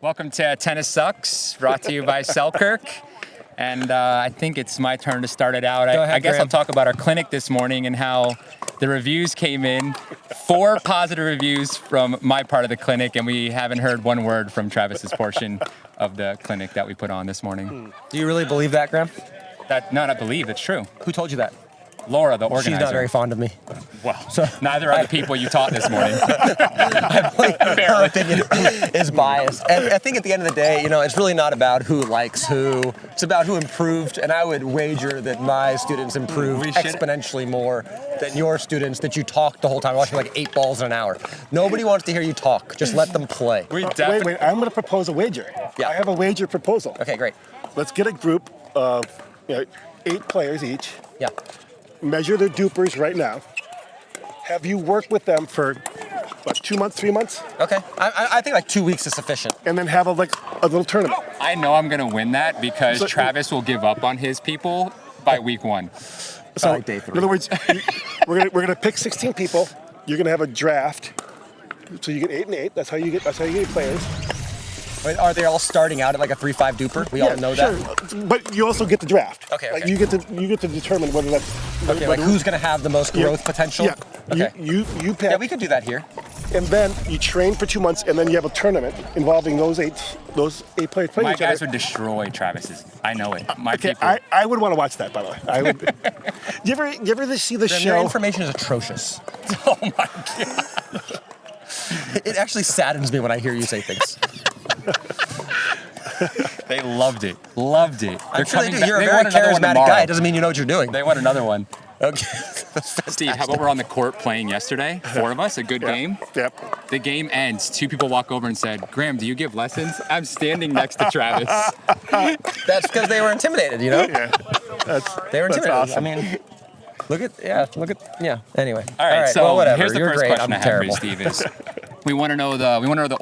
Welcome to Tennis Sucks, brought to you by Selkirk. And I think it's my turn to start it out. I guess I'll talk about our clinic this morning and how the reviews came in. 4 positive reviews from my part of the clinic, and we haven't heard one word from Travis's portion of the clinic that we put on this morning. Do you really believe that, Graham? Not believe, it's true. Who told you that? Laura, the organizer. She's not very fond of me. Well, so, neither are the people you taught this morning. Her opinion is biased. And I think at the end of the day, it's really not about who likes who. It's about who improved. And I would wager that my students improved exponentially more than your students that you talked the whole time, watching like 8 balls in an hour. Nobody wants to hear you talk. Just let them play. Wait, I'm going to propose a wager. Yeah. I have a wager proposal. Okay, great. Let's get a group of 8 players each. Yeah. Measure their DUPRs right now. Have you worked with them for, 2 months, 3 months? Okay. I think like 2 weeks is sufficient. And then have a little tournament. I know I'm going to win that because Travis will give up on his people by week 1. So, in other words, we're gonna pick 16 people. You're gonna have a draft. So you get 8 and 8. That's how you get players. Wait, are they all starting out at like a 3-5 DUPR? We all know that. Sure. But you also get the draft. Okay. Like you get to determine whether that's like who's going to have the most growth potential. Yeah. Okay. You pick. Yeah, we could do that here. And then you train for 2 months, and then you have a tournament involving those eight players playing My each other. guys would destroy Travis's. I know it. My Okay, people. I would want to watch that, by the way. I would. you ever see the show? Your information is atrocious. Oh my god. It actually saddens me when I hear you say things. They loved it. Loved it. I'm sure they do. You're a very charismatic guy. It doesn't mean you know what you're doing. They want another one. Okay. Steve, how about we're on the court playing yesterday? 4 of us, a good game. Yep. The game ends. 2 people walk over and said, "Graham, do you give lessons?" I'm standing next to Travis. That's because they were intimidated, Yeah. They were intimidated. Awesome. I mean, look at. Anyway. All right, so well, whatever. here's the You're first great. question I'm I have terrible. for you, Steve. Is we want to know the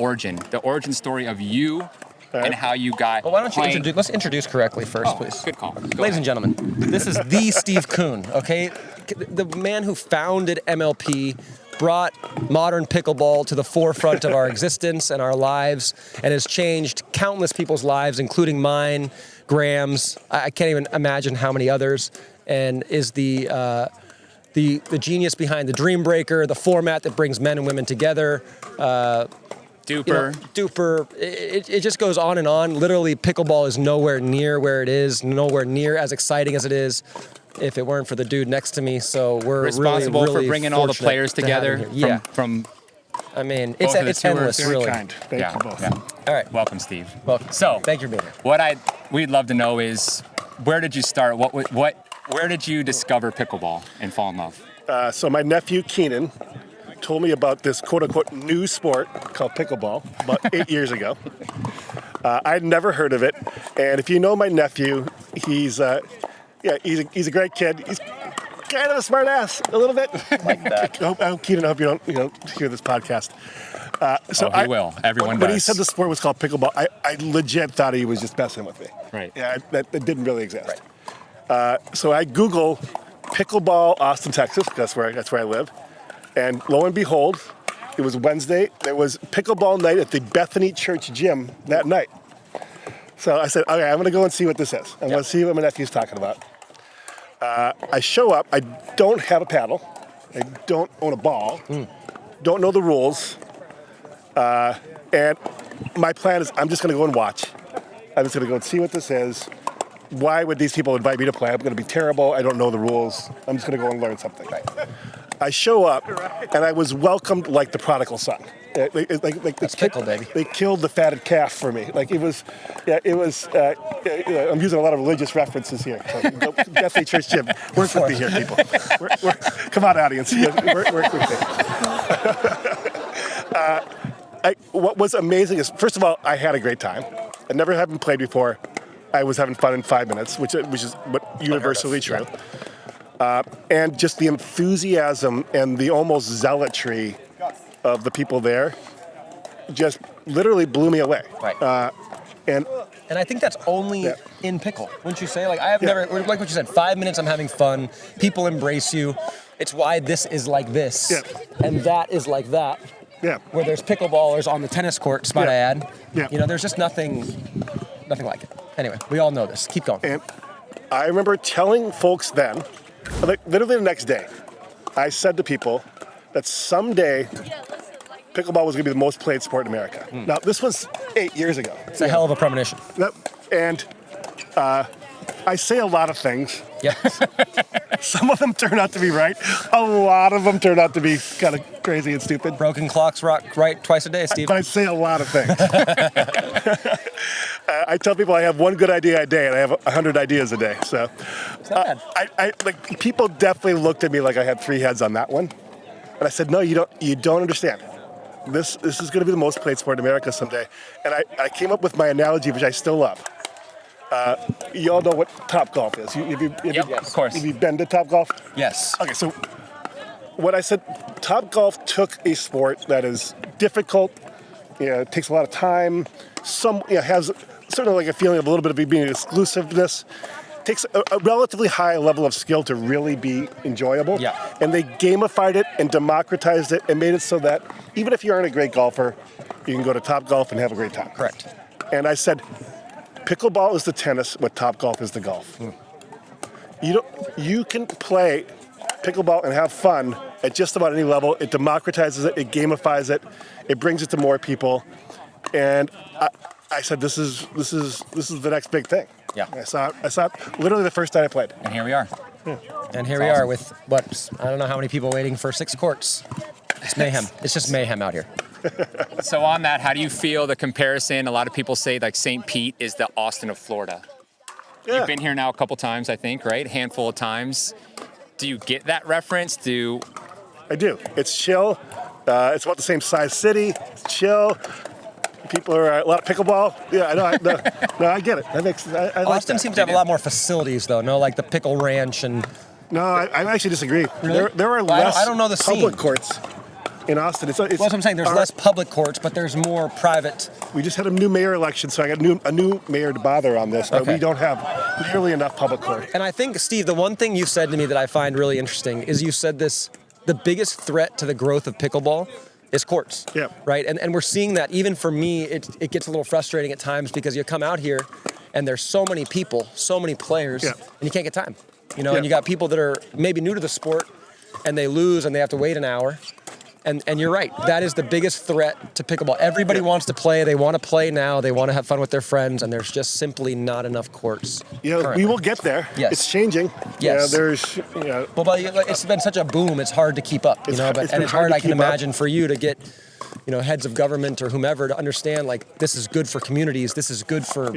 origin story of you and how you got. Well, why don't you let's introduce correctly first, please. Good call. Ladies and gentlemen, this is the Steve Kuhn, okay? The man who founded MLP, brought modern pickleball to the forefront of our existence and our lives, and has changed countless people's lives, including mine, Graham's. I can't even imagine how many others, and is the genius behind the Dream Breaker, the format that brings men and women together. DUPR. DUPR. It just goes on and on. Literally, pickleball is nowhere near where it is, nowhere near as exciting as it is if it weren't for the dude next to me. So we're responsible really for bringing all the players together. Yeah. From I mean, it's endless, Very really. kind. Thank you both. Yeah. All right. Welcome, Steve. Welcome. So, thank you for being here. We'd love to know is where did you start? Where did you discover pickleball and fall in love? So my nephew Keenan told me about this quote-unquote new sport called pickleball about 8 years ago. I'd never heard of it, and if you know my nephew, he's a great kid. He's kind of a smart ass, a little bit. Like that. Keenan, I hope you don't hear this podcast. He will. Everyone does. When he said the sport was called pickleball, I legit thought he was just messing with me. Right. Yeah, that didn't really exist. Right. So I Google pickleball Austin, Texas. That's where I live. And lo and behold, it was Wednesday. There was pickleball night at the Bethany Church gym that night. So I said, okay, I'm going to go and see what this is. I'm going to see what my nephew's talking about. I show up. I don't have a paddle. I don't own a ball. Don't know the rules. And my plan is I'm just going to go and watch. I'm just going to go and see what this is. Why would these people invite me to play? I'm going to be terrible. I don't know the rules. I'm just going to go and learn something. Right. I show up, and I was welcomed like the prodigal son. That's pickle, baby. They killed the fatted calf for me. I'm using a lot of religious references here. So Bethany Church Gym. Work with me here, people. Come on, audience. Work with me. What was amazing is, first of all, I had a great time. I never having played before. I was having fun in 5 minutes, which is universally true. And just the enthusiasm and the almost zealotry of the people there just literally blew me away. Right. And I think that's only in pickle, wouldn't you say? Like I have never, like what you said, 5 minutes I'm having fun, people embrace you. It's why this is like this, and that is like that. Yeah. where there's pickleballers on the tennis courts, might I add. Yeah. You know, there's just nothing like it. Anyway, we all know this. Keep going. And I remember telling folks then, like literally the next day, I said to people that someday pickleball was going to be the most played sport in America. Now, this was 8 years ago. It's a hell of a premonition. And I say a lot of things. Yep. Some of them turn out to be right. A lot of them turn out to be kind of crazy and stupid. Broken clocks rock right twice a day, Steve. But I say a lot of things. I tell people I have one good idea a day, and I have 100 ideas a day. So, I like people definitely looked at me like I had 3 heads on that one, and I said, no, you don't understand. This is going to be the most played sport in America someday. And I came up with my analogy, which I still love. You all know what Topgolf is. Of course. Have you been to Topgolf? Yes. Okay, so what I said, Topgolf took a sport that is difficult, it takes a lot of time, has sort of like a feeling of a little bit of being exclusiveness, takes a relatively high level of skill to really be enjoyable. Yeah. And they gamified it and democratized it and made it so that even if you aren't a great golfer, you can go to Topgolf and have a great time. Correct. And I said, pickleball is the tennis, what Topgolf is the golf. You can play pickleball and have fun at just about any level. It democratizes it, it gamifies it, it brings it to more people. And I said, this is the next big thing. Yeah. I saw it literally the first time I played. And here we are. And here we are with what, I don't know how many people waiting for 6 courts. It's mayhem. It's just mayhem out here. So on that, how do you feel the comparison? A lot of people say like St. Pete is the Austin of Florida. Yeah. You've been here now a couple times, I think, right? Handful of times. Do you get that reference? I do. It's chill. It's about the same size city. It's chill. People are a lot of pickleball. Yeah, I know. No, I get it. That makes. I like Austin that. seems to have a lot more facilities, though. No, like the Pickle Ranch and. No, I actually disagree. Really? There are Well, less I don't know the public scene. courts in Austin. It's Well, that's what I'm saying. There's less public courts, but there's more private. We just had a new mayor election, so I got a new mayor to bother on this, but Okay. we don't have nearly enough public court. And I think, Steve, the one thing you said to me that I find really interesting is you said this: the biggest threat to the growth of pickleball is courts. Yeah. Right. And we're seeing that. Even for me, it gets a little frustrating at times because you come out here and there's so many people, so many players, Yeah. and you can't get time. And Yeah. you got people that are maybe new to the sport and they lose and they have to wait an hour. And you're right. That is the biggest threat to pickleball. Everybody wants to play. They want to play now. They want to have fun with their friends, and there's just simply not enough courts. We will get there. Yes. It's changing. Yes. There's. Well, it's been such a boom. It's hard to keep up. It's been It's hard hard. to I can keep up. imagine for you to get, heads of government or whomever to understand like this is good for communities. This is good for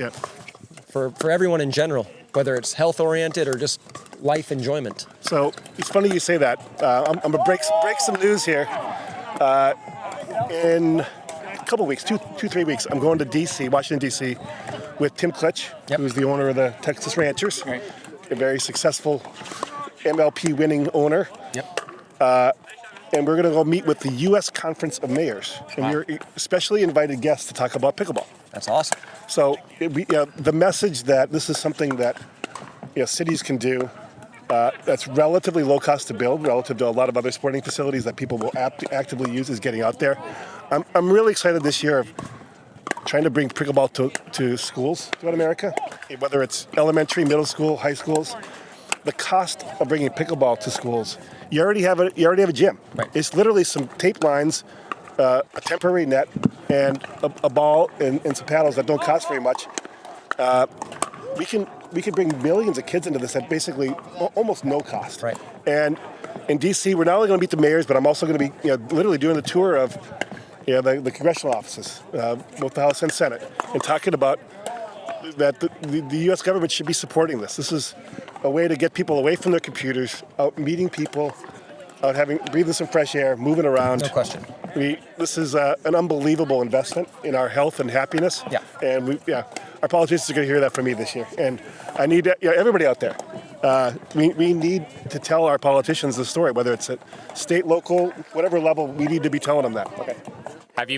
everyone in general, whether it's health oriented or just life enjoyment. So it's funny you say that. I'm gonna break some news here. In a couple weeks, 3 weeks, I'm going to D.C., Washington, D.C., with Tim Klitsch, who's the owner of the Texas Ranchers, a very successful MLP winning owner. And we're going to go meet with the U.S. Conference of Mayors. And we're especially invited guests to talk about pickleball. That's awesome. So the message that this is something that cities can do, that's relatively low cost to build relative to a lot of other sporting facilities that people will actively use is getting out there. I'm really excited this year of trying to bring pickleball to schools throughout America, whether it's elementary, middle school, high schools. The cost of bringing pickleball to schools, you already have a gym. Right. It's literally some tape lines, a temporary net, and a ball and some paddles that don't cost very much. We can bring millions of kids into this at basically almost no cost. Right. And in D.C., we're not only going to meet the mayors, but I'm also going to be literally doing the tour of the congressional offices, both the House and Senate, and talking about that the U.S. government should be supporting this. This is a way to get people away from their computers, out meeting people, out breathing some fresh air, moving around. No question. This is an unbelievable investment in our health and happiness. Yeah. And our politicians are going to hear that from me this year. And I need everybody out there. We need to tell our politicians the story, whether it's at state, local, whatever level. We need to be telling them that. Okay. Have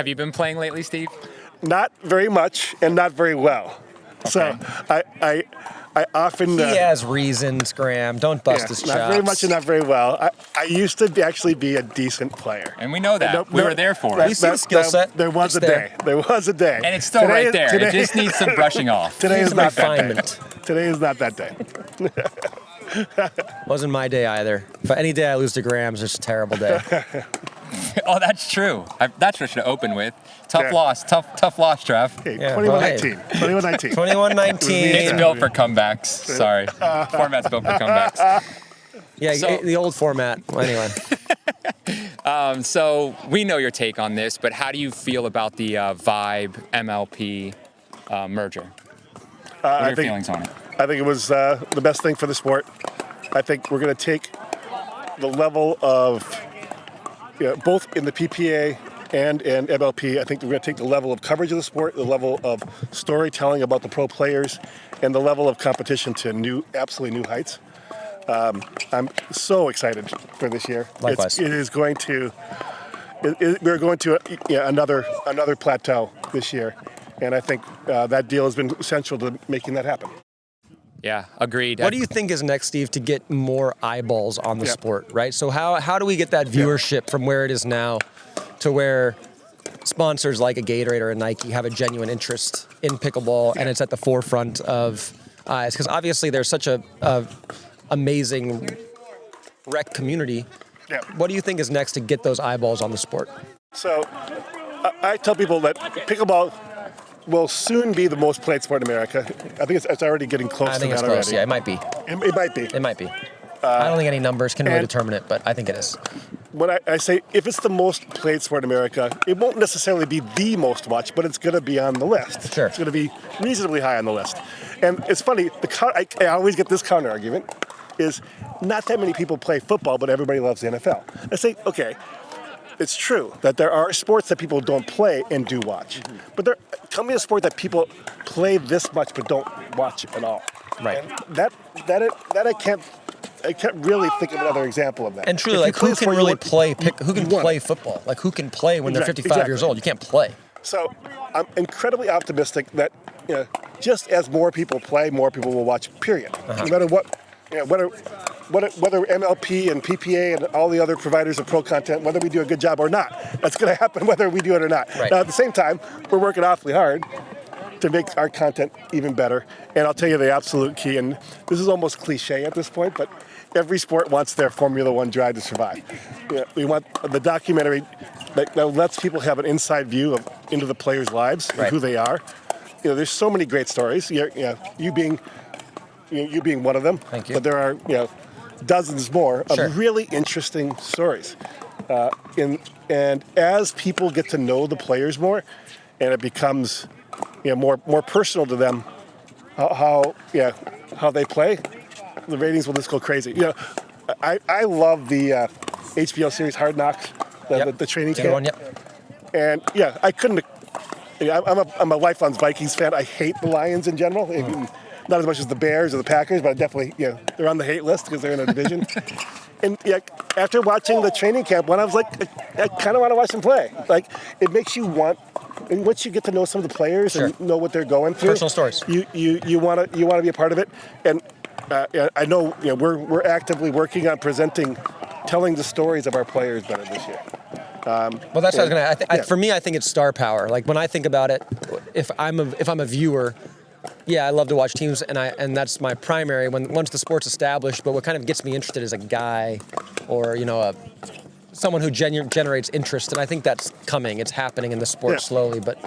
you been playing lately, Steve? Not very much and not very well. Okay. So I often... He has reasons, Graham. Don't bust his chops. Not very much and not very well. I used to actually be a decent player. And we know that. We were there for it. We see the skill set. There was a day. There was a day. And it's still right there. It just needs some brushing off. Today is not that day. Refinement. Today is not that day. Wasn't my day either. If any day I lose to Graham's, it's just a terrible day. Oh, that's true. That's what I should have opened with. Tough loss, Trav. Hey, Yeah, 21-19. 21-19. 21-19. It's built for comebacks. Sorry. Format's built for comebacks. Yeah, the old format. Well, anyway. So we know your take on this, but how do you feel about the Vibe MLP merger? What are your feelings on it? I think it was the best thing for the sport. I think we're going to take the level of, both in the PPA and in MLP, I think we're going to take the level of coverage of the sport, the level of storytelling about the pro players, and the level of competition to absolutely new heights. I'm so excited for this year. Likewise. We're going to another plateau this year, and I think that deal has been essential to making that happen. Yeah, agreed. What do you think is next, Steve, to get more eyeballs on the sport, right? So how do we get that viewership from where it is now to where sponsors like a Gatorade or a Nike have a genuine interest in pickleball and it's at the forefront of eyes? Because obviously there's such a amazing rec community. Yeah. What do you think is next to get those eyeballs on the sport? So I tell people that pickleball will soon be the most played sport in America. I think it's already getting close to that already. I think it's close, yeah, it might be. It might be. It might be. I don't think any numbers can really determine it, but I think it is. When I say if it's the most played sport in America, it won't necessarily be the most watched, but it's going to be on the list. Sure. It's going to be reasonably high on the list. And it's funny, I always get this counter argument, is not that many people play football, but everybody loves the NFL. I say, okay, it's true that there are sports that people don't play and do watch. Mm-hmm. But tell me a sport that people play this much but don't watch at all. Right. And that I can't really think of another example of that. And truly, like, who can really play football? Like, who can play when they're 55 years old? You can't play. So I'm incredibly optimistic that just as more people play, more people will watch, period. No matter what, whether MLP and PPA and all the other providers of pro content, whether we do a good job or not, that's going to happen whether we do it or not. Right. Now, at the same time, we're working awfully hard to make our content even better. And I'll tell you the absolute key, and this is almost cliche at this point, but every sport wants their Formula One drive to survive. We want the documentary that lets people have an inside view into the players' lives and who they are. There's so many great stories. You being one of them. Thank you. But there are dozens more of really interesting stories. And as people get to know the players more, and it becomes more personal to them, how they play, the ratings will just go crazy. I love the HBO series Hard Knocks, the training camp. One, yep. And I couldn't. I'm a lifelong Vikings fan. I hate the Lions in general. Not as much as the Bears or the Packers, but definitely, they're on the hate list because they're in a division. And after watching the training camp one, I was like, I kind of want to watch them play. Like, it makes you want. And once you get to know some of the players and know what they're going through, personal stories, you want to be a part of it. And I know we're actively working on telling the stories of our players better this year. Well, that's what I was gonna. For me, I think it's star power. Like, when I think about it, if I'm a viewer, I love to watch teams, and that's my primary. Once the sport's established, but what kind of gets me interested is a guy, or someone who generates interest, and I think that's coming. It's happening in the sport slowly, but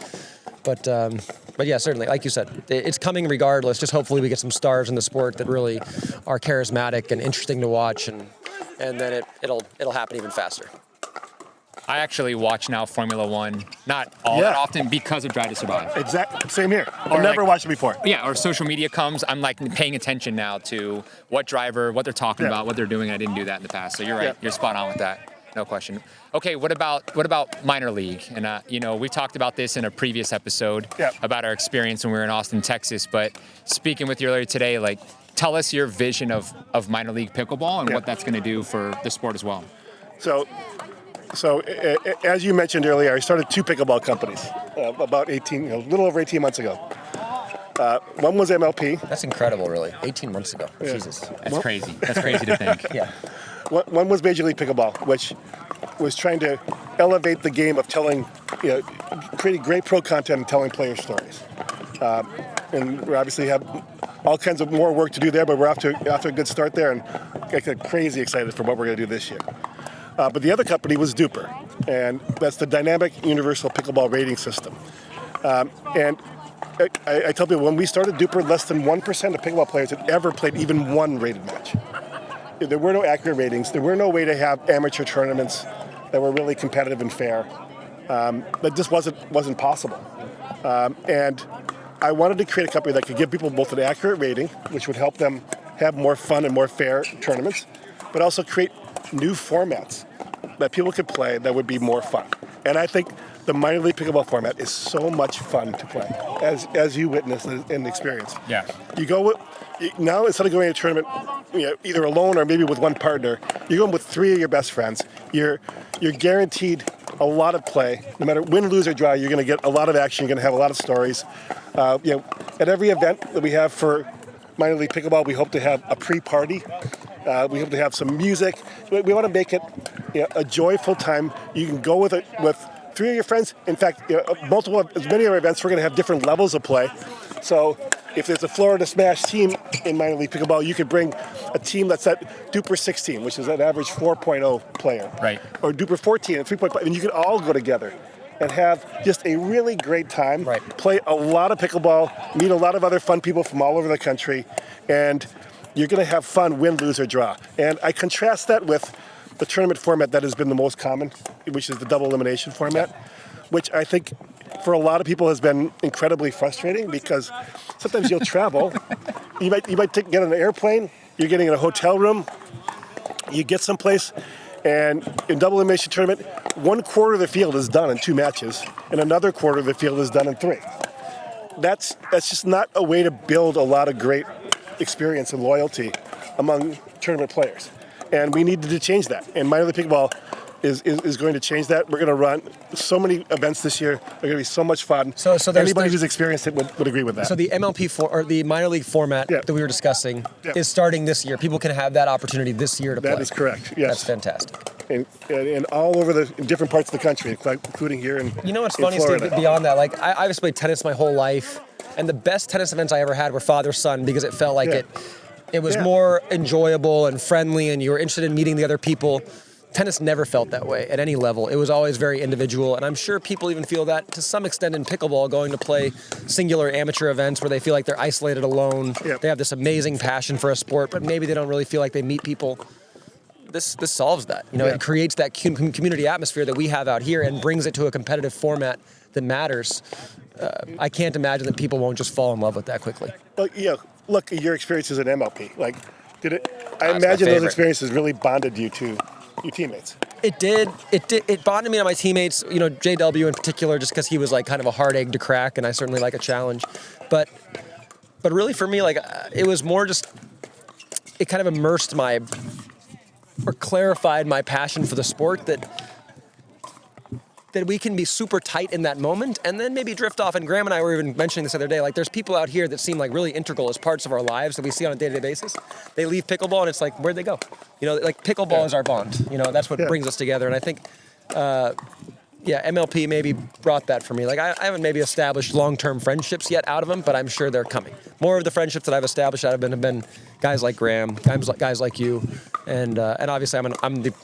yeah, certainly, like you said, it's coming regardless. Just hopefully we get some stars in the sport that really are charismatic and interesting to watch, and then it'll happen even faster. I actually watch now Formula One, not all that often, because of Drive to Survive. Exactly. Same here. I've never watched it before. Yeah, or social media comes. I'm paying attention now to what driver, what they're talking about, what they're doing. I didn't do that in the past. So you're right. Yeah. You're spot on with that. No question. Okay, what about minor league? And we talked about this in a previous episode about our experience when we were in Austin, Texas. But speaking with you earlier today, tell us your vision of minor league pickleball and what that's going to do for the sport as well. So, as you mentioned earlier, I started 2 pickleball companies about a little over 18 months ago. One was MLP. That's incredible, really. 18 months ago. Yeah. Jesus. That's crazy. That's crazy to think. Yeah. One was Major League Pickleball, which was trying to elevate the game of telling, creating great pro content and telling player stories. And we obviously have all kinds of more work to do there, but we're off to a good start there, and get crazy excited for what we're going to do this year. But the other company was DUPR, and that's the Dynamic Universal Pickleball Rating System. And I tell people, when we started DUPR, less than 1% of pickleball players had ever played even one rated match. There were no accurate ratings. There were no way to have amateur tournaments that were really competitive and fair. That just wasn't possible. And I wanted to create a company that could give people both an accurate rating, which would help them have more fun and more fair tournaments, but also create new formats that people could play that would be more fun. And I think the minor league pickleball format is so much fun to play, as you witnessed and experienced. Yeah. You go with, now instead of going to a tournament, either alone or maybe with one partner, you're going with 3 of your best friends. You're guaranteed a lot of play. No matter win, lose, or draw, you're going to get a lot of action. You're going to have a lot of stories. At every event that we have for minor league pickleball, we hope to have a pre-party. We hope to have some music. We want to make it a joyful time. You can go with 3 of your friends. In fact, as many of our events, we're going to have different levels of play. So if there's a Florida Smash team in minor league pickleball, you could bring a team that's at DUPR 16, which is an average 4.0 player. Right. Or DUPR 14 and 3.5, and you could all go together and have just a really great time. Right. Play a lot of pickleball, meet a lot of other fun people from all over the country, and you're going to have fun, win, lose, or draw. And I contrast that with the tournament format that has been the most common, which is the double elimination format, which I think for a lot of people has been incredibly frustrating because sometimes you'll travel, you might get on an airplane, you're getting in a hotel room, you get someplace, and in double elimination tournament, 1/4 of the field is done in 2 matches, and another 1/4 of the field is done in 3. That's just not a way to build a lot of great experience and loyalty among tournament players. And we needed to change that. And minor league pickleball is going to change that. We're going to run so many events this year. They're going to be so much fun. So anybody who's experienced it would agree with that. So the MLP or the minor league format that we were discussing is starting this year. People can have that opportunity this year to play. That is correct. Yes. That's fantastic. And all over in different parts of the country, including here in You know what's funny, Florida. Steve? Beyond that, like I played tennis my whole life, and the best tennis events I ever had were father-son because it felt like it was more enjoyable and friendly, and you were interested in meeting the other people. Tennis never felt that way at any level. It was always very individual, and I'm sure people even feel that to some extent in pickleball, going to play singular amateur events where they feel like they're isolated alone. Yep. They have this amazing passion for a sport, but maybe they don't really feel like they meet people. This solves that. It creates that community atmosphere that we have out here and brings it to a competitive format that matters. I can't imagine that people won't just fall in love with that quickly. Well, look at your experiences at MLP. Like, I imagine those experiences really bonded you to your teammates. It did. It bonded me to my teammates. JW in particular, just because he was like kind of a hard egg to crack, and I certainly like a challenge. But really for me, like it was more just it kind of immersed or clarified my passion for the sport that we can be super tight in that moment and then maybe drift off. And Graham and I were even mentioning this other day, like there's people out here that seem like really integral as parts of our lives that we see on a day-to-day basis. They leave pickleball and it's like, where'd they go? Like pickleball is our bond. That's what brings us together. And I think, MLP maybe brought that for me. Like I haven't maybe established long-term friendships yet out of them, but I'm sure they're coming. More of the friendships that I've established out of them have been guys like Graham, guys like you, and obviously I'm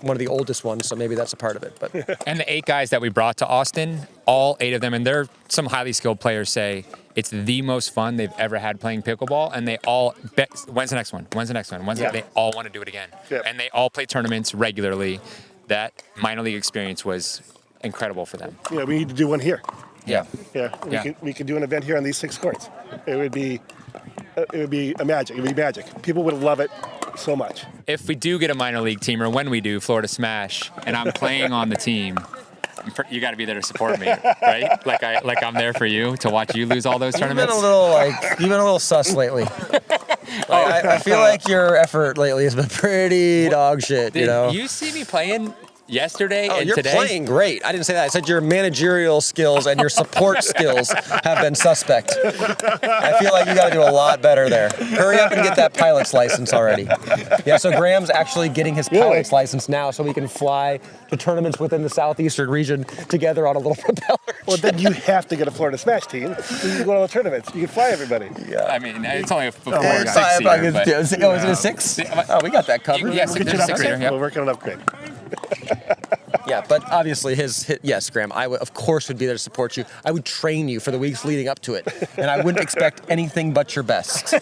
one of the oldest ones, so maybe that's a part of it. But And the 8 guys that we brought to Austin, all 8 of them, and they're some highly skilled players, say it's the most fun they've ever had playing pickleball, and they all bet, when's the next one? They all want to do it again. Yeah. And they all play tournaments regularly. That minor league experience was incredible for them. We need to do one here. Yeah. We could do an event here on these 6 courts. It would be magic. It would be magic. People would love it so much. If we do get a minor league team, or when we do, Florida Smash, and I'm playing on the team, you got to be there to support me, right? Like I'm there for you to watch you lose all those tournaments. you've been a little sus lately. I feel like your effort lately has been pretty dog shit. You see me playing. yesterday and you're today. playing great. I didn't say that. I said your managerial skills and your support skills have been suspect. I feel like you got to do a lot better there. Hurry up and get that pilot's license already. Yeah, so Graham's actually getting his pilot's license now so we can fly to tournaments within the southeastern region together on a little propeller. Well, then you have to get a Florida Smash team. So you can go to all the tournaments. You can fly everybody. Yeah. I mean, it's only a 4 or 6 Is it a 6? Oh, we got that covered. Yeah, We'll get you an six upgrade. seater, yep. We'll work on an upgrade. Yeah, but obviously yes, Graham, I would, of course, would be there to support you. I would train you for the weeks leading up to it, and I wouldn't expect anything but your best,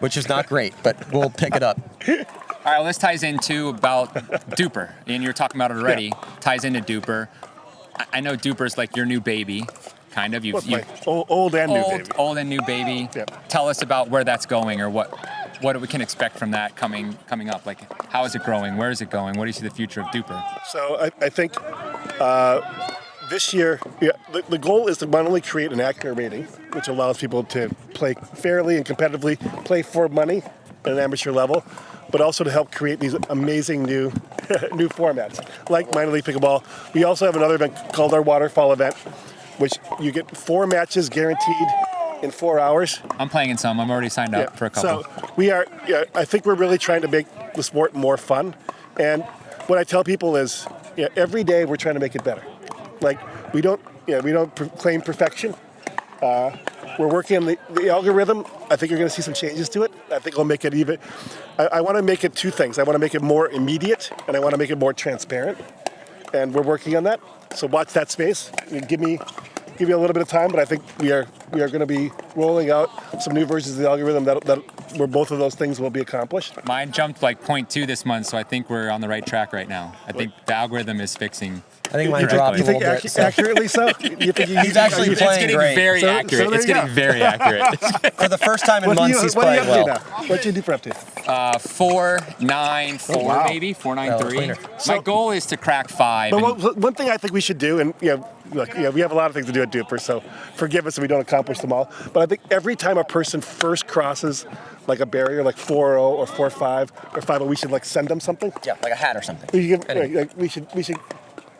which is not great, but we'll pick it up. All right, well, this ties into about DUPR, and you were talking about it already. Ties into DUPR. I know DUPR's like your new baby, kind of. Old and new baby. Old and new baby. Yep. Tell us about where that's going, or what we can expect from that coming up. Like, how is it growing? Where is it going? What do you see the future of DUPR? So I think this year, the goal is to not only create an accurate rating, which allows people to play fairly and competitively, play for money at an amateur level, but also to help create these amazing new formats, like minor league pickleball. We also have another event called our waterfall event, which you get 4 matches guaranteed in 4 hours. I'm playing in some. I'm already signed up for a couple. So we are. I think we're really trying to make the sport more fun. And what I tell people is, every day we're trying to make it better. Like we don't claim perfection. We're working on the algorithm. I think you're going to see some changes to it. I think we'll make it even. I want to make it 2 things. I want to make it more immediate, and I want to make it more transparent. And we're working on that. So watch that space. Give me a little bit of time, but I think we are going to be rolling out some new versions of the algorithm where both of those things will be accomplished. Mine jumped like 0.2 this month, so I think we're on the right track right now. I think the algorithm is fixing. I think mine dropped a little bit. Accurately so? You think He's actually playing getting great. very accurate. It's getting very accurate. For the first time in months, he's playing well. What's your DUPR up to? 4.94 maybe, 4.93. My goal is to crack 5. But one thing I think we should do, and look, we have a lot of things to do at DUPR, so forgive us if we don't accomplish them all. But I think every time a person first crosses like a barrier, like 4.0 or 4.5 or 5.0, we should like send them something. Yeah, like a hat or something. We should.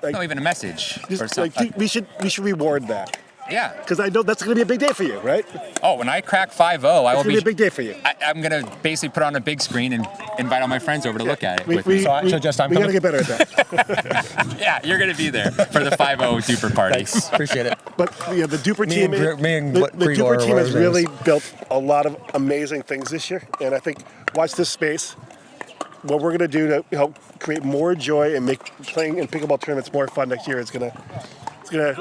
Like, no, even a message or just, something. we should reward that. Yeah. Because I know that's going to be a big day for you, right? Oh, when I crack 5.0, I will be. It's going to be a big day for you. I'm going to basically put on a big screen and invite all my friends over to look at it. We got to get better at that. Yeah, you're going to be there for the 5.0 DUPR parties. Appreciate it. But the DUPR team, the Grigor DUPR team has really built a lot of amazing things this year, and I think watch this space. What we're going to do to help create more joy and make playing in pickleball tournaments more fun next year is going to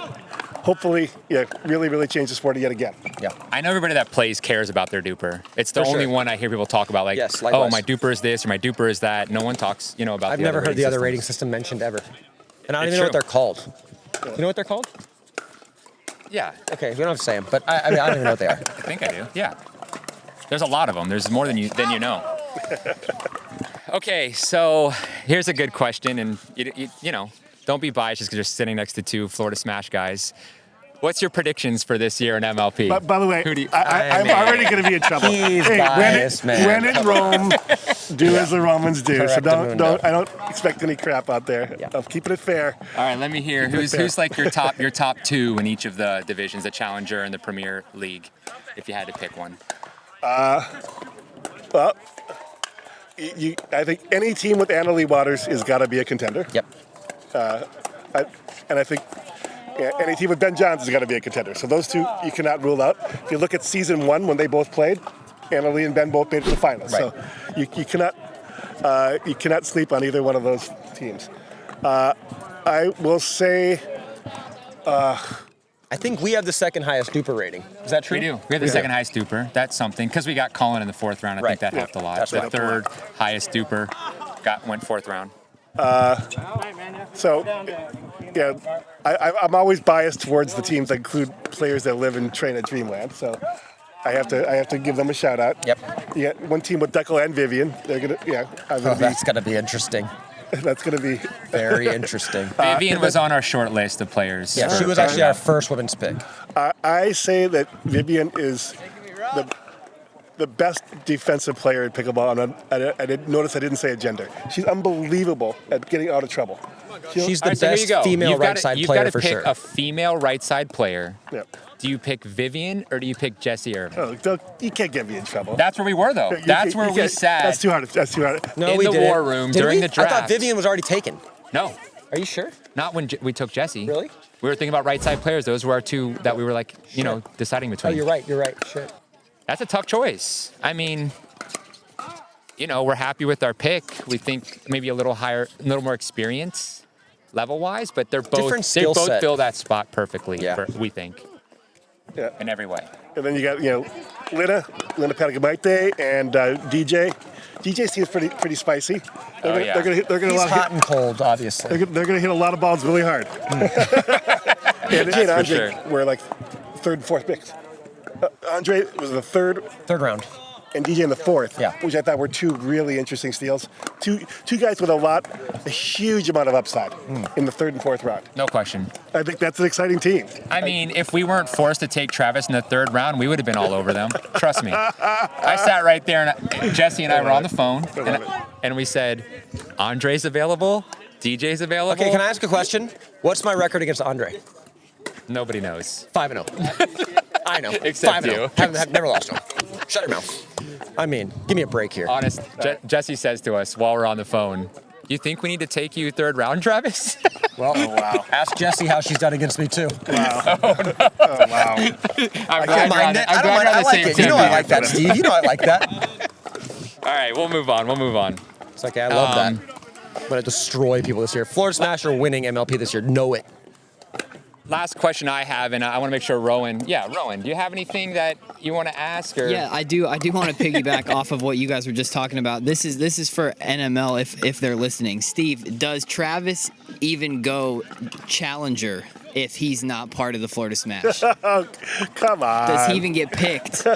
hopefully really, really change the sport yet again. Yeah. I know everybody that plays cares about their DUPR. It's the only one I hear people talk about, like, yes, oh, my DUPR is this or my DUPR is that. No one talks, about I've the never other heard the other systems. rating system mentioned ever. And I don't It's even know what true. they're called. You know what they're called? Yeah. Okay, we don't have to say them, but I don't even know what they are. I think I do. Yeah. There's a lot of them. There's more than you know. Okay, so here's a good question, and don't be biased just because you're sitting next to 2 Florida Smash guys. What's your predictions for this year in MLP? By the way, Who do you, I'm already going to be in trouble. He's biased, man. When in Rome, do as the Romans do. Correct, So I don't expect any crap out there. Yeah. I'm keeping it fair. All right, let me hear who's like your top 2 in each of the divisions, the Challenger and the Premier League, if you had to pick one. Well, I think any team with Anna Lee Waters has got to be a contender. Yep. And I think any team with Ben Johns has got to be a contender. So those 2 you cannot rule out. If you look at season 1 when they both played, Anna Lee and Ben both made it to the finals. Right. So you cannot sleep on either one of those teams. I will say. I think we have the second highest DUPR rating. Is that true? We do. We have the second highest DUPR. That's something because we got Colin in the 4th round. I think that helped a lot. That's The right. 3rd highest DUPR went 4th round. So, I'm always biased towards the teams that include players that live and train at Dreamland. So, I have to give them a shout out. Yep. You got one team with Declan and Vivian. They're gonna, That's going to be interesting. That's gonna be Very interesting. Vivian was on our short list of players. Yeah, she was actually our first women's pick. I say that Vivian is the best defensive player in pickleball, and I didn't notice I didn't say a gender. She's unbelievable at getting out of trouble. She's the best female right side player for sure. You've got to pick a female right side player. Yep. Do you pick Vivian or do you pick Jessie Irvin? Oh, you can't get me in trouble. That's where we were, though. That's where we sat. That's too hard. That's too hard. No, in we the didn't. war room during the draft. I thought Vivian was already taken. No. Are you sure? Not when we took Jessie. Really? We were thinking about right side players. Those were our two that we were like, deciding between. Oh, you're right. You're right. Sure. That's a tough choice. I mean, we're happy with our pick. We think maybe a little higher, a little more experience level-wise, but they both fill that spot perfectly, we think. Yeah. In every way. And then you got, Linda Panagamite and DJ. DJ seems pretty spicy. They're gonna He's hot and cold, obviously. They're gonna hit a lot of balls really hard. And DJ and Andre were like third and fourth picks. Andre was the third round, and DJ in the fourth. Yeah. Which I thought were two really interesting steals. Two guys with a huge amount of upside in the third and fourth round. No question. I think that's an exciting team. I mean, if we weren't forced to take Travis in the third round, we would have been all over them. Trust me. I sat right there, and Jessie and I were on the phone, and we said, Andre's available, DJ's available. Okay, can I ask a question? What's my record against Andre? Nobody knows. 5-0. I know. Except 5-0. you. Have never lost one. Shut your mouth. I mean, give me a break here. Honest, Jessie says to us while we're on the phone, you think we need to take you third round, Travis? Well, ask Jessie how she's done against me, too. Wow. Wow. I don't mind it. I like it. You know I like that, Steve. You know I like that. All right, we'll move on. It's okay. I love that. I'm going to destroy people this year. Florida Smash are winning MLP this year. Know it. Last question I have, and I want to make sure Rowan, do you have anything that you want to ask? Or? Yeah, I do want to piggyback off of what you guys were just talking about. This is for NML if they're listening. Steve, does Travis even go challenger if he's not part of the Florida Smash? Oh, come on. Does he even get picked?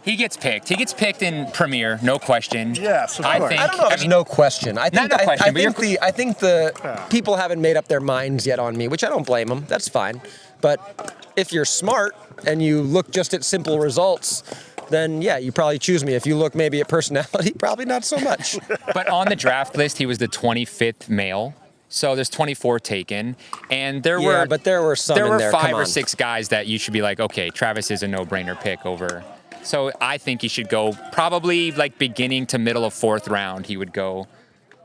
He gets picked. He gets picked in Premier, no question. Yes, of course. I don't know if it's no question. I think I think the people haven't made up their minds yet on me, which I don't blame them. That's fine. But if you're smart and you look just at simple results, then yeah, you probably choose me. If you look maybe at personality, probably not so much. But on the draft list, he was the 25th male. So there's 24 taken, and there were some in there. 5 or 6 guys that you should be like, okay, Travis is a no-brainer pick over. So I think he should go probably like beginning to middle of 4th round. He would go,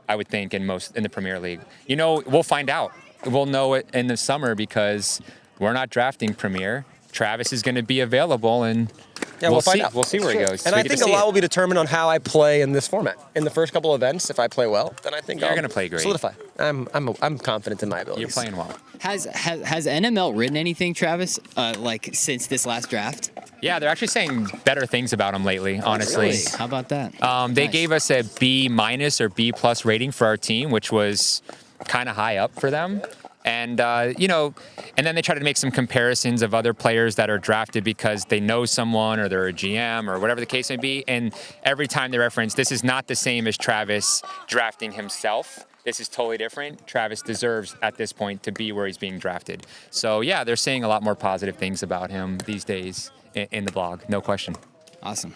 I would think, in the Premier League. We'll find out. We'll know it in the summer because we're not drafting Premier. Travis is going to be available, and we'll find out. We'll see where he goes. And I think a lot will be determined on how I play in this format. In the first couple events, if I play well, then I think you're going to play great. Solidify. I'm confident in my abilities. You're playing well. Has NML written anything, Travis? Since this last draft? Yeah, they're actually saying better things about him lately. Honestly, really? How about that? They gave us a B- or B+ rating for our team, which was kind of high up for them. And, and then they try to make some comparisons of other players that are drafted because they know someone or they're a GM or whatever the case may be. And every time they reference, this is not the same as Travis drafting himself. This is totally different. Travis deserves at this point to be where he's being drafted. So, yeah, they're saying a lot more positive things about him these days in the blog. No question. Awesome.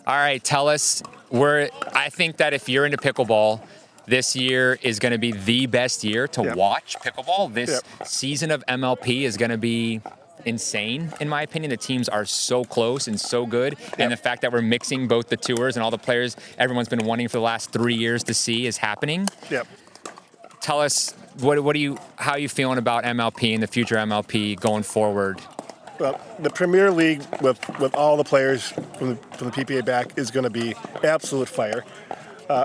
All right, tell us. I think that if you're into pickleball, this year is going to be the best year to watch pickleball. This season of MLP is going to be insane, in my opinion. The teams are so close and so good. And the fact that we're mixing both the tours and all the players everyone's been wanting for the last 3 years to see is happening. Yep. Tell us, how are you feeling about MLP and the future MLP going forward? Well, the Premier League with all the players from the PPA back is going to be absolute fire.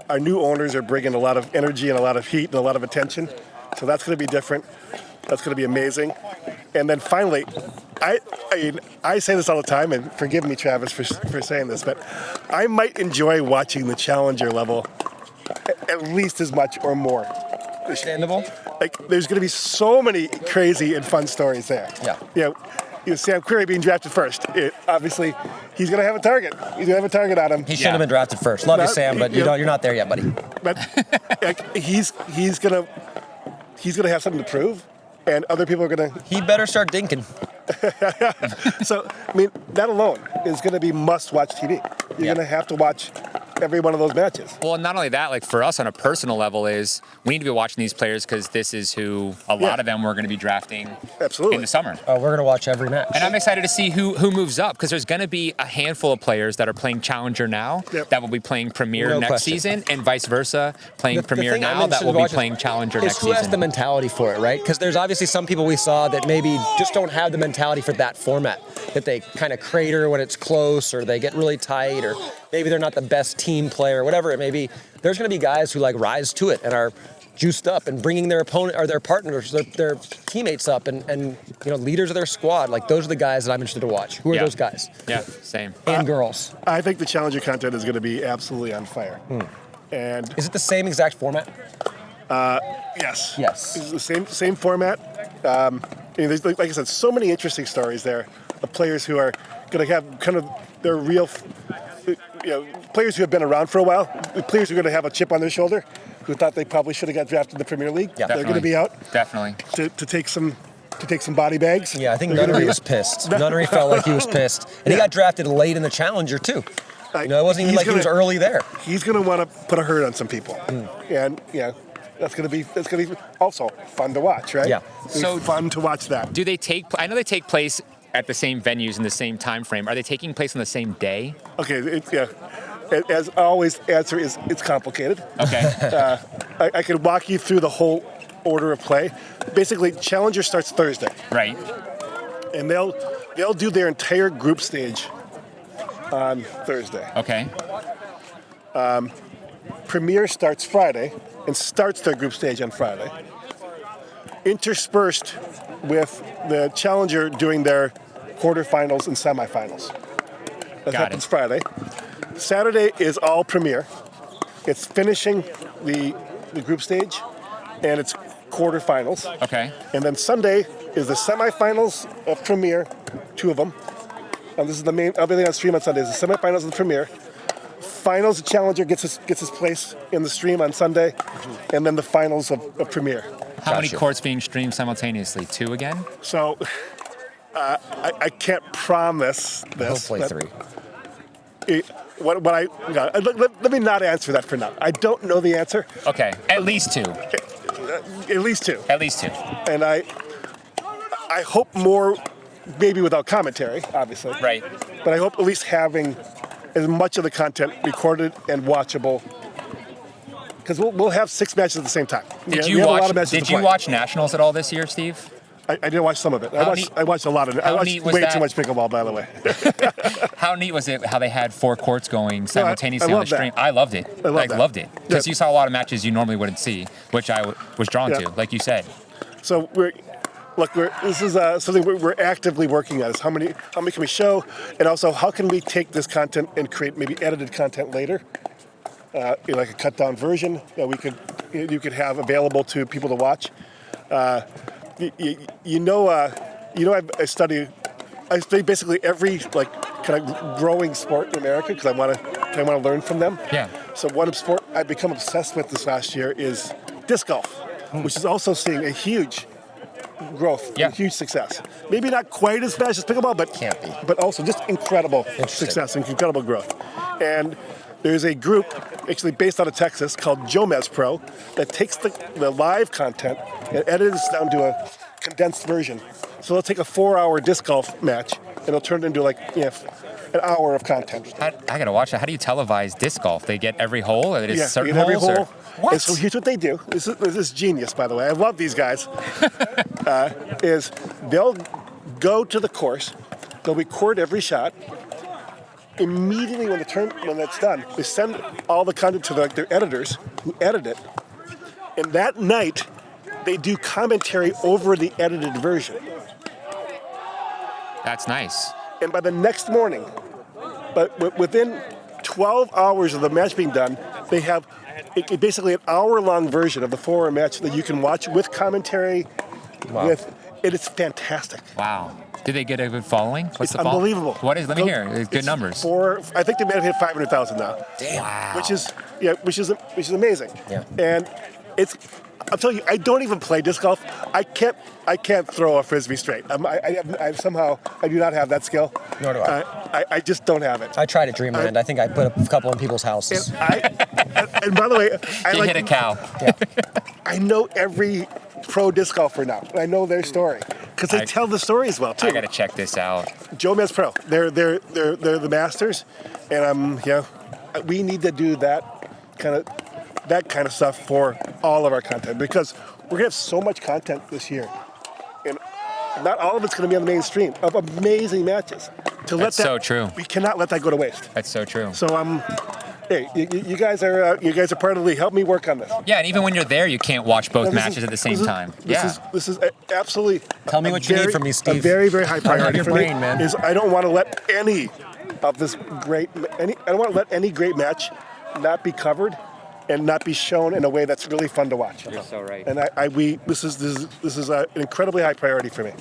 Our new owners are bringing a lot of energy and a lot of heat and a lot of attention. So that's going to be different. That's going to be amazing. And then finally, I say this all the time, and forgive me, Travis, for saying this, but I might enjoy watching the challenger level at least as much or more. Understandable. Like, there's going to be so many crazy and fun stories there. Yeah. Sam Querrey being drafted first. Obviously, he's going to have a target. He's going to have a target on him. He shouldn't have been drafted first. Love you, Sam, but you're not there yet, buddy. But he's going to have something to prove, and other people are going to. He better start dinking. So, I mean, that alone is going to be must-watch TV. You're going to have to watch every one of those matches. Well, and not only that, like for us on a personal level is we need to be watching these players because this is who a lot of them we're going to be drafting in the summer. Oh, we're going to watch every match. And I'm excited to see who moves up because there's going to be a handful of players that are playing Challenger now that will be playing Premier next season, and vice versa, playing Premier now that will be playing Challenger next season. Who has the mentality for it, right? Because there's obviously some people we saw that maybe just don't have the mentality for that format, that they kind of crater when it's close, or they get really tight, or maybe they're not the best team player, whatever it may be. There's going to be guys who like rise to it and are juiced up and bringing their opponent or their partners, their teammates up, and leaders of their squad. Like those are the guys that I'm interested to watch. Who are those guys? Yeah, same. And girls. I think the Challenger content is going to be absolutely on fire. And is it the same exact format? Yes. Yes. It's the same format. There's, like I said, so many interesting stories there of players who are going to have kind of their real, players who have been around for a while, players who are going to have a chip on their shoulder, who thought they probably should have got drafted in the Premier League. Yeah, they're going to be out. Definitely. To take some body bags. Yeah, I think Nunnery was pissed. Nunnery felt like he was pissed, and he got drafted late in the Challenger too. It wasn't even like he was early there. He's going to want to put a hurt on some people, and that's going to be also fun to watch, right? Yeah. So fun to watch that. Do they take? I know they take place at the same venues in the same time frame. Are they taking place on the same day? Okay. As always, answer is it's complicated. Okay. I could walk you through the whole order of play. Basically, Challenger starts Thursday. Right. And they'll do their entire group stage on Thursday. Okay. Premier starts Friday and starts their group stage on Friday. Interspersed with the Challenger doing their quarterfinals and semifinals. That happens Friday. Saturday is all Premier. It's finishing the group stage, and it's quarterfinals. Okay. And then Sunday is the semifinals of Premier, 2 of them. And this is the main, everything on stream on Sunday is the semifinals of the Premier. Finals, the Challenger gets his place in the stream on Sunday, and then the finals of Premier. How many courts being streamed simultaneously? 2 again? So, I can't promise this. Hopefully 3. Let me not answer that for now. I don't know the answer. Okay, at least 2. At least 2. At least 2. And I hope more, maybe without commentary, obviously. Right. But I hope at least having as much of the content recorded and watchable. Because we'll have 6 matches at the same time. Did you watch Nationals at all this year, Steve? I did watch some of it. I watched a lot of it. I watched way too much pickleball, by the way. How neat was it how they had 4 courts going simultaneously on the stream? I loved it. Loved it. Because you saw a lot of matches you normally wouldn't see, which I was drawn to, like you said. So this is something we're actively working on. Is how many can we show, and also how can we take this content and create maybe edited content later, like a cut down version that you could have available to people to watch. I study basically every kind of growing sport in America because I want to learn from them. Yeah. So one sport I've become obsessed with this last year is disc golf, which is also seeing a huge growth, a huge success. Maybe not quite as fast as pickleball, but also just incredible success and incredible growth. And there's a group actually based out of Texas called Jomez Pro that takes the live content and edits down to a condensed version. So they'll take a 4-hour disc golf match and it'll turn it into an hour of content. I gotta watch that. How do you televise disc golf? They get every hole, or they certain every holes? hole. What? And so here's what they do. This is genius, by the way. I love these guys. Is they'll go to the course, they'll record every shot. Immediately when that's done, they send all the content to their editors who edit it. And that night, they do commentary over the edited version. That's nice. And by the next morning, but within 12 hours of the match being done, they have basically an hour-long version of the 4-hour match that you can watch with commentary. Wow. It is fantastic. Wow. Did they get a good following? It's unbelievable. What is? Let me hear. It's good numbers. I think they may have hit 500,000 now. Damn. Wow. Which is amazing. Yeah. And I'll tell you, I don't even play disc golf. I can't throw a frisbee straight. I somehow I do not have that skill. Nor do I. I just don't have it. I tried at Dreamland. I think I put a couple in people's houses. And by the way, You hit a cow. Yeah. I know every pro disc golfer now. I know their story because they tell the story as well too. I got to check this out. Joe Mez Pro. They're the masters, and we need to do that kind of stuff for all of our content because we're gonna have so much content this year, and not all of it's gonna be on the mainstream of amazing matches. That's so true. We cannot let that go to waste. That's so true. So hey, you guys are part of the league. Help me work on this. Yeah, and even when you're there, you can't watch both matches at the same time. This is absolutely. Tell me what you need from me, Steve. A very, very high priority your for brain, me man. is I don't want to let any of this I don't want to let any great match not be covered and not be shown in a way that's really fun to watch. You're so right. And this is an incredibly high priority for me.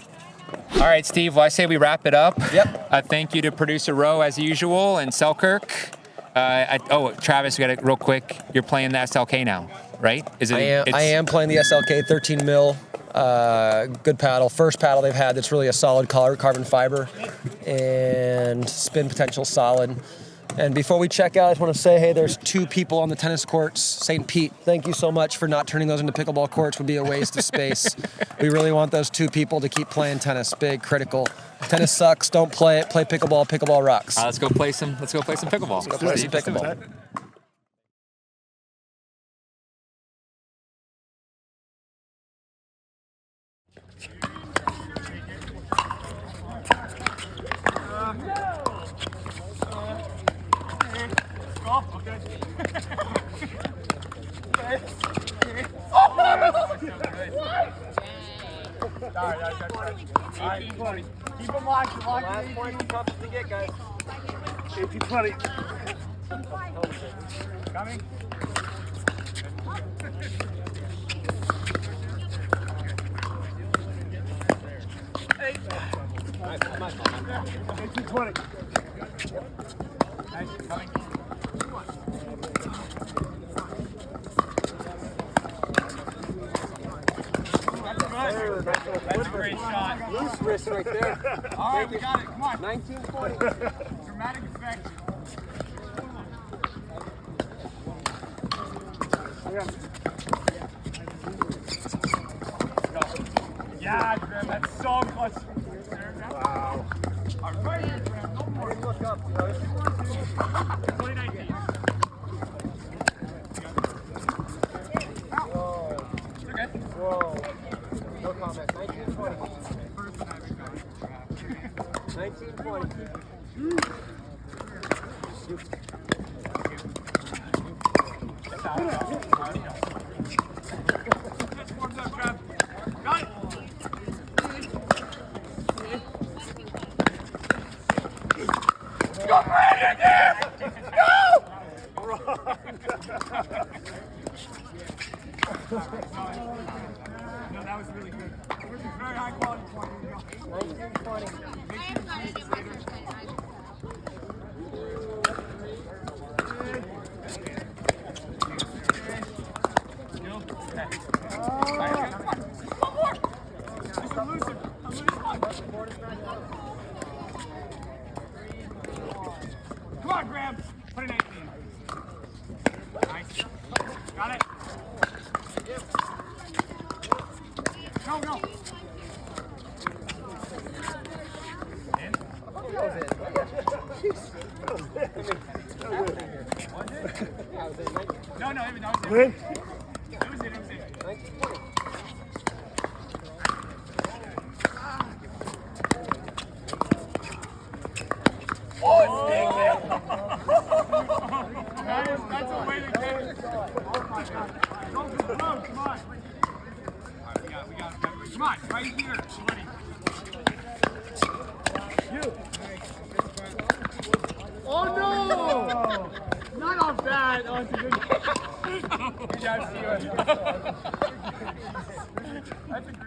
All right, Steve. Well, I say we wrap it up. Yep. Thank you to producer Roe as usual and Selkirk. Travis, we got it real quick. You're playing the SLK now, right? I am playing the SLK 13 mil. Good paddle. First paddle they've had that's really a solid carbon fiber and spin potential solid. And before we check out, I just want to say, hey, there's 2 people on the tennis courts. St. Pete, thank you so much for not turning those into pickleball courts. Would be a waste of space. We really want those 2 people to keep playing tennis. Big, critical. Tennis sucks. Don't play it. Play pickleball. Pickleball rocks. Let's go play some pickleball. Let's go play some pickleball. Keep them locked. Last point, tough to get, guys. 18-20. Coming. Nice. 18-20. Nice. Coming. That's a great shot. Loose wrist right there. All right, we got it. Come on. 19-20. Dramatic effect. Yeah, Graham, that's so clutch. Wow. All right, Graham, no more. Look up, 2019. Whoa. No comment. 19-20. 19-20. Got it. Go, Brandon! Go! No, that was really good. It was a very high quality point. 19-20. Come on, Graham. 2019. Nice. Got it. Go, go. No, that was it. That was it. 19-20. That's a way to get it. Oh my God. Come on. We got it. Come on, right here. Sweaty. You. Oh no! Not off that. Oh, it's a good. Good job, Steve. That's a great.